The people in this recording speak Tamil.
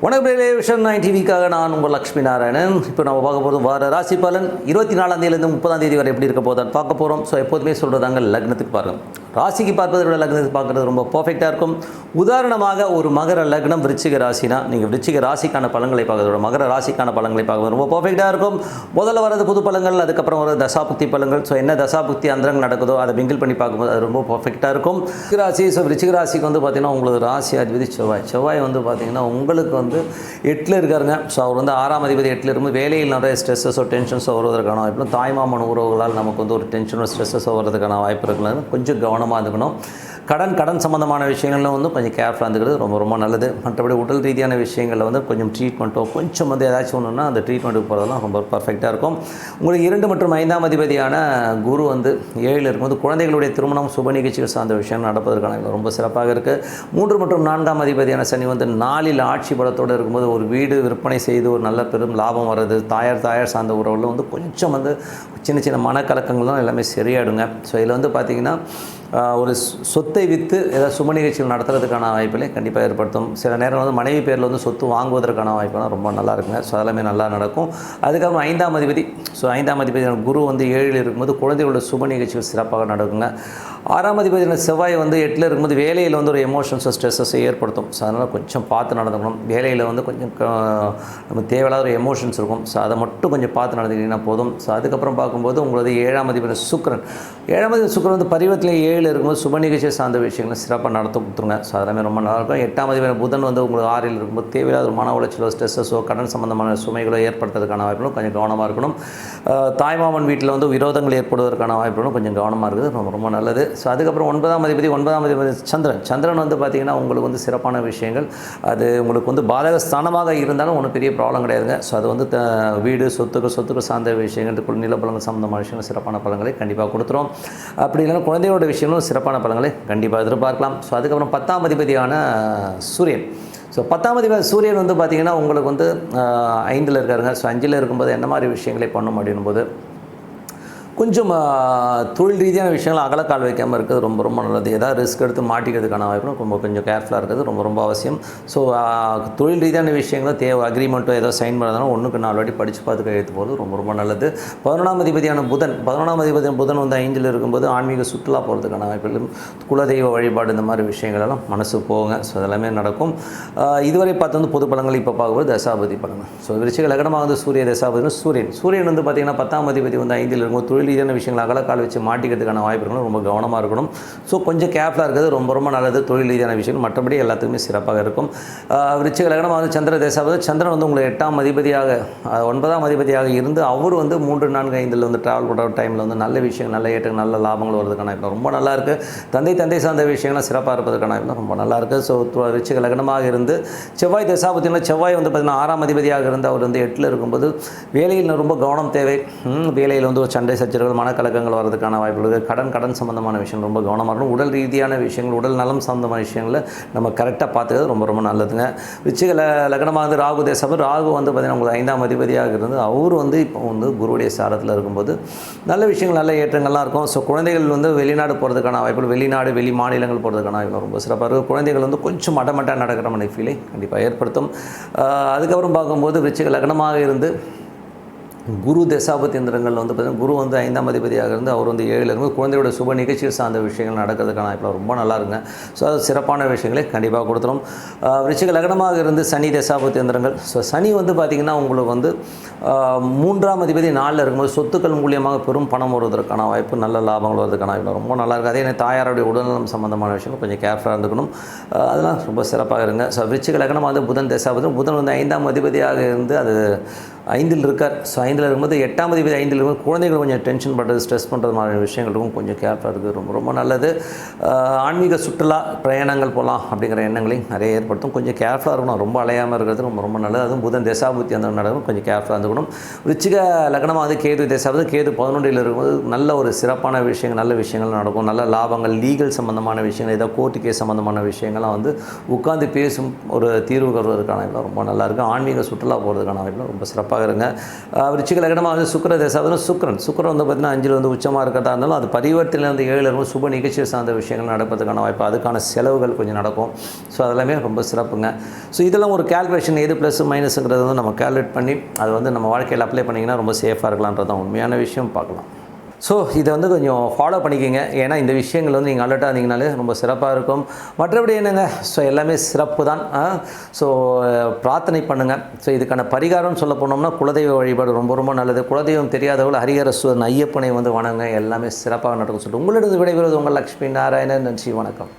வணக்கம் விஷன் 9 டிவிக்காக நான் உங்கள் லக்ஷ்மி நாராயணன். இப்போ நம்ம பார்க்க போகிறது வார ராசி பலன் 24ஆம் தேதியிலேருந்து 30ஆம் தேதி வரை எப்படி இருக்க போதான்னு பார்க்க போகிறோம். ஸோ எப்போதுமே சொல்கிறதாங்க லக்னத்துக்கு பாருங்கள். ராசிக்கு பார்ப்பதை விட லக்னத்துக்கு பார்க்குறது ரொம்ப பர்ஃபெக்டாக இருக்கும். உதாரணமாக ஒரு மகர லக்னம் விருச்சிக ராசினா நீங்கள் விருச்சிக ராசிக்கான பலன்களை பார்க்கறதோட மகர ராசிக்கான பலன்களை பார்க்குறது ரொம்ப பர்ஃபெக்டாக இருக்கும். முதல்ல வரது புது பலன்கள், அதுக்கப்புறம் வர தசாபுக்தி பலன்கள். ஸோ என்ன தசாபுக்தி அந்தரங்கள் நடக்குதோ அதை மிங்கிள் பண்ணி பார்க்கும்போது அது ரொம்ப பர்ஃபெக்டாக இருக்கும். ராசி ஸோ விருச்சிக ராசிக்கு வந்து பார்த்திங்கன்னா உங்களுக்கு ராசி அதிபதி செவ்வாய் வந்து பார்த்திங்கன்னா உங்களுக்கு வந்து 8ல் இருக்காருங்க. ஸோ அவர் வந்து 6ஆம் அதிபதி 8ல் இருக்கும்போது வேலையில் நிறைய ஸ்ட்ரெஸ்ஸோ டென்ஷன்ஸோ வருவதற்கான வாய்ப்பு, தாய்மாமன் உறவுகளால் நமக்கு வந்து ஒரு டென்ஷனோ ஸ்ட்ரெஸ்ஸோ வருவதற்கான வாய்ப்பு இருக்குன்னு கொஞ்சம் கவனமாக இருந்துக்கணும். கடன் சம்மந்தமான விஷயங்களில் வந்து கொஞ்சம் கேர்ஃபுல்லாக இருந்துக்கிறது ரொம்ப ரொம்ப நல்லது. மற்றபடி உடல் ரீதியான விஷயங்களில் வந்து கொஞ்சம் ட்ரீட்மெண்ட்டோ கொஞ்சம் வந்து ஏதாச்சும் ஒன்றுன்னா அந்த ட்ரீட்மெண்ட்டுக்கு போகிறதெல்லாம் ரொம்ப பர்ஃபெக்டாக இருக்கும். உங்களுக்கு 2 மற்றும் 5ஆம் அதிபதியான குரு வந்து 7ல் இருக்கும்போது குழந்தைகளுடைய திருமணம் சுப நிகழ்ச்சிகள் சார்ந்த விஷயம் நடப்பதற்கான ரொம்ப சிறப்பாக இருக்குது. 3 மற்றும் 4ஆம் அதிபதியான சனி வந்து 4ல் ஆட்சி பலத்தோடு இருக்கும்போது ஒரு வீடு விற்பனை செய்து ஒரு நல்ல பெரும் லாபம் வர்றது, தாயார் சார்ந்த உறவுகளில் வந்து கொஞ்சம் வந்து சின்ன மனக்கலக்கங்கள்லாம் எல்லாமே சரியாயிடுங்க. ஸோ இதில் வந்து பார்த்திங்கன்னா ஒரு சொத்தை விற்று ஏதாவது சுப நிகழ்ச்சிகள் நடத்துறதுக்கான வாய்ப்புகளை கண்டிப்பாக ஏற்படுத்தும். சில நேரம் வந்து மனைவி பேரில் வந்து சொத்து வாங்குவதற்கான வாய்ப்புலாம் ரொம்ப நல்லா இருக்குங்க. ஸோ அதெல்லாமே நல்லா நடக்கும். அதுக்கப்புறம் 5ஆம் அதிபதி ஐந்தாம் அதிபதியான குரு வந்து 7ல் இருக்கும்போது குழந்தைகளோட சுப நிகழ்ச்சிகள் சிறப்பாக நடக்குங்க. 6ஆம் அதிபதியான செவ்வாய் வந்து 8ல் இருக்கும்போது வேலையில் வந்து ஒரு எமோஷன்ஸோ ஸ்ட்ரெஸ்ஸஸோ ஏற்படுத்தும். ஸோ அதனால் கொஞ்சம் பார்த்து நடந்துக்கணும். வேலையில் வந்து கொஞ்சம் நம்ம தேவையில்லாத ஒரு எமோஷன்ஸ் இருக்கும். ஸோ அதை மட்டும் கொஞ்சம் பார்த்து நடந்துக்கிட்டிங்கன்னா போதும். ஸோ அதுக்கப்புறம் பார்க்கும்போது உங்களது 7ஆம் அதிபதி சுக்கிரன் வந்து பரிவர்த்தனை 7ல் இருக்கும்போது சுப நிகழ்ச்சியை சார்ந்த விஷயங்களை சிறப்பாக நடத்த கொடுத்துருங்க. ஸோ அதெல்லாமே ரொம்ப நல்லாயிருக்கும். 8ஆம் அதிபதி புதன் வந்து உங்களுக்கு 6ல் இருக்கும்போது தேவையில்லாத ஒரு மன உளைச்சலோ ஸ்ட்ரெஸ்ஸோ கடன் சம்பந்தமான சுமைகளோ ஏற்படுத்துறதுக்கான வாய்ப்புகளும் கொஞ்சம் கவனமாக இருக்கணும். தாய்மாமன் வீட்டில் வந்து விரோதங்கள் ஏற்படுவதற்கான வாய்ப்புகளும் கொஞ்சம் கவனமாக இருக்குது. ரொம்ப ரொம்ப நல்லது. ஸோ அதுக்கப்புறம் 9ஆம் அதிபதி சந்திரன் வந்து பார்த்திங்கன்னா உங்களுக்கு வந்து சிறப்பான விஷயங்கள், அது உங்களுக்கு வந்து பாதக ஸ்தானமாக இருந்தாலும் ஒன்றும் பெரிய ப்ராப்ளம் கிடையாதுங்க. ஸோ அது வந்து வீடு சொத்துக்கள் சார்ந்த விஷயங்கள் நிலப்பலங்கள் சம்பந்தமான விஷயங்கள் சிறப்பான பலன்களை கண்டிப்பாக கொடுத்துரும். அப்படி இல்லைன்னா குழந்தையோட விஷயங்களும் சிறப்பான பலன்களை கண்டிப்பாக எதிர்பார்க்கலாம். ஸோ அதுக்கப்புறம் 10ஆம் அதிபதியான சூரியன். ஸோ 10ஆம் அதிபதி சூரியன் வந்து பார்த்திங்கன்னா உங்களுக்கு வந்து 5ல் இருக்காருங்க. ஸோ 5ல் இருக்கும்போது என்ன மாதிரி விஷயங்களை பண்ணும் அப்படின்போது கொஞ்சம் தொழில் ரீதியான விஷயங்கள் அகலக்கால் வைக்காமல் இருக்கிறது ரொம்ப ரொம்ப நல்லது. ஏதாவது ரிஸ்க் எடுத்து மாட்டிக்கிறதுக்கான வாய்ப்பும் கொஞ்சம் கேர்ஃபுல்லாக இருக்கிறது ரொம்ப ரொம்ப அவசியம். ஸோ தொழில் ரீதியான விஷயங்களும் அக்ரிமெண்ட்டோ ஏதோ சைன் பண்ணதாலும் 1க்கு 4 வாட்டி படித்து பார்த்து கையெழுத்து போகிறது ரொம்ப ரொம்ப நல்லது. 11ஆம் அதிபதியான புதன் வந்து 5ல் இருக்கும்போது ஆன்மீக சுற்றுலா போகிறதுக்கான வாய்ப்புகளும் குலதெய்வ வழிபாடு இந்த மாதிரி விஷயங்களெல்லாம் மனசு போகுங்க. ஸோ அதெல்லாமே நடக்கும். இதுவரை பார்த்து வந்து பொது பலன்கள் இப்போ பார்க்கும்போது தசாபதி பலன்கள். ஸோ விருச்சிக லக்னமாக வந்து சூரிய தசாபதி சூரியன் வந்து பார்த்திங்கன்னா 10ஆம் அதிபதி வந்து 5ல் இருக்கும்போது தொழில் ரீதியான விஷயங்கள் அகலக்கால் வச்சு மாட்டிக்கிறதுக்கான வாய்ப்புகளும் ரொம்ப கவனமாக இருக்கணும். ஸோ கொஞ்சம் கேர்ஃபுல்லாக இருக்கிறது ரொம்ப ரொம்ப நல்லது. தொழில் ரீதியான விஷயங்கள் மற்றபடி எல்லாத்துக்குமே சிறப்பாக இருக்கும். விருச்சிக லக்னமாக வந்து சந்திரன் வந்து உங்களுக்கு 8ஆம் அதிபதியாக 9ஆம் அதிபதியாக இருந்து அவர் வந்து 3, 4, 5ல் வந்து ட்ராவல் பண்ணுற டைமில் வந்து நல்ல விஷயங்கள் நல்ல ஏற்றம் நல்ல லாபங்கள் வருவதற்கான இப்போ ரொம்ப நல்லாயிருக்கு. தந்தை சார்ந்த விஷயங்கள்லாம் சிறப்பாக இருப்பதற்கான இப்போ ரொம்ப நல்லாயிருக்கு. ஸோ விருச்சிக லக்னமாக இருந்து செவ்வாய் தசாபதினா செவ்வாய் வந்து பார்த்திங்கன்னா 6ஆம் அதிபதியாக இருந்து அவர் வந்து 8ல் இருக்கும்போது வேலையில் ரொம்ப கவனம் தேவை. வேலையில் வந்து ஒரு சண்டை சச்சரவுகள் மனக்கலக்கங்கள் வரதுக்கான வாய்ப்புகள், கடன் சம்பந்தமான விஷயங்கள் ரொம்ப கவனமாக இருக்கணும். உடல் ரீதியான விஷயங்கள் உடல் நலம் சம்பந்தமான விஷயங்களை நம்ம கரெக்டாக பார்த்துக்கிறது ரொம்ப ரொம்ப நல்லதுங்க. விருச்சிக லக்னமாக வந்து ராகு வந்து பார்த்திங்கன்னா உங்களுக்கு 5ஆம் அதிபதியாக இருந்து அவர் வந்து இப்போ வந்து குருவுடைய சாரத்தில் இருக்கும்போது நல்ல விஷயங்கள் நல்ல ஏற்றங்கள்லாம் இருக்கும். ஸோ குழந்தைகள் வந்து வெளிநாடு போகிறதுக்கான வாய்ப்புகள், வெளி மாநிலங்கள் போகிறதுக்கான வாய்ப்புகள் ரொம்ப சிறப்பாக இருக்கும். குழந்தைகள் வந்து கொஞ்சம் மட்டமட்டாக நடக்கிற மாதிரி ஃபீலை கண்டிப்பாக ஏற்படுத்தும். அதுக்கப்புறம் பார்க்கும்போது விருச்சிக லக்னமாக இருந்து குரு தசாபதி எந்திரங்கள் வந்து பார்த்திங்கன்னா குரு வந்து 5ஆம் அதிபதியாக இருந்து அவர் வந்து 7ல் இருந்து குழந்தையோட சுப நிகழ்ச்சிகள் சார்ந்த விஷயங்கள் நடக்கிறதுக்கான இப்போ ரொம்ப நல்லா இருங்க. ஸோ அது சிறப்பான விஷயங்களை கண்டிப்பாக கொடுத்துரும். விருச்சிக லக்னமாக இருந்து சனி தசாபதி எந்திரங்கள். ஸோ சனி வந்து பார்த்திங்கன்னா உங்களுக்கு வந்து 3ஆம் அதிபதி 4ல் இருக்கும்போது சொத்துக்கள் மூலியமாக பெரும் பணம் வருவதற்கான வாய்ப்பு, நல்ல லாபங்கள் வருவதற்கான வாய்ப்பு ரொம்ப நல்லா இருக்குது. அதே தாயாருடைய உடல்நலம் சம்பந்தமான விஷயங்கள் கொஞ்சம் கேர்ஃபுல்லாக இருந்துக்கணும். அதெல்லாம் ரொம்ப சிறப்பாக இருங்க. ஸோ விருச்சிக லக்னமாக வந்து புதன் தசாபதி வந்து 5ஆம் அதிபதியாக இருந்து அது 5ல் இருக்கார். ஸோ 5ல் இருக்கும்போது 8ஆம் அதிபதி 5ல் இருக்கும்போது குழந்தைகள் கொஞ்சம் டென்ஷன் பண்ணுறது ஸ்ட்ரெஸ் பண்ணுறது மாதிரி விஷயங்களுக்கும் கொஞ்சம் கேர்ஃபுல்லாக இருக்குது ரொம்ப ரொம்ப நல்லது. ஆன்மீக சுற்றுலா பிரயாணங்கள் போகலாம் அப்படிங்கிற எண்ணங்களையும் நிறைய ஏற்படுத்தும். கொஞ்சம் கேர்ஃபுல்லாக இருக்கணும். ரொம்ப அலையாமல் இருக்கிறது ரொம்ப ரொம்ப நல்லது. அதுவும் புதன் தசாபுத்தி அந்த நடக்கும் கொஞ்சம் கேர்ஃபுல்லாக இருந்துக்கணும். விருச்சிக லக்னமாக வந்து கேது தசாபதி 11ல் இருக்கும்போது நல்ல ஒரு சிறப்பான விஷயங்கள் நல்ல விஷயங்கள் நடக்கும். நல்ல லாபங்கள், லீகல் சம்மந்தமான விஷயங்கள், ஏதோ கோர்ட்டு கேஸ் சம்மந்தமான விஷயங்கள்லாம் வந்து உட்காந்து பேசும் ஒரு தீர்வு வருவதற்கான ரொம்ப நல்லாயிருக்கு. ஆன்மீக சுற்றுலா போகிறதுக்கான வாய்ப்புலாம் ரொம்ப சிறப்பாக இருங்க. விருச்சிக லக்னமாக வந்து சுக்கிர தசாவதும் சுக்கிரன் வந்து பார்த்திங்கன்னா 5 வந்து உச்சமாக இருக்கிறதா இருந்தாலும் அது பரிவர்த்தனை வந்து 7 இருக்கும் சுப நிகழ்ச்சியை சார்ந்த விஷயங்கள் நடப்பதுக்கான வாய்ப்பு, அதுக்கான செலவுகள் கொஞ்சம் நடக்கும். ஸோ அதெல்லாமே ரொம்ப சிறப்புங்க. ஸோ இதெல்லாம் ஒரு கேல்குலேஷன், எது ப்ளஸ் மைனஸுங்கிறது வந்து நம்ம கேல்குலேட் பண்ணி அது வந்து நம்ம வாழ்க்கையில் அப்ளை பண்ணிங்கன்னா ரொம்ப சேஃபாக இருக்கலான்றது தான் உண்மையான விஷயம். பார்க்கலாம். ஸோ இதை வந்து கொஞ்சம் ஃபாலோ பண்ணிக்கோங்க. ஏன்னா இந்த விஷயங்கள் வந்து நீங்கள் அலர்ட்டாக இருந்தீங்கனாலே ரொம்ப சிறப்பாக இருக்கும். மற்றபடி என்னங்க, ஸோ எல்லாமே சிறப்பு தான். ஸோ பிரார்த்தனை பண்ணுங்கள். ஸோ இதுக்கான பரிகாரம் சொல்ல போனோம்னா குலதெய்வ வழிபாடு ரொம்ப ரொம்ப நல்லது. குலதெய்வம் தெரியாதவர்கள் ஹரிஹரசுவரன் ஐயப்பனை வந்து வணங்க, எல்லாமே சிறப்பாக நடக்கும் சொல்லிட்டு உங்களிடம் விடைபெறுவது உங்கள் லக்ஷ்மி நாராயணன். நன்றி, வணக்கம்.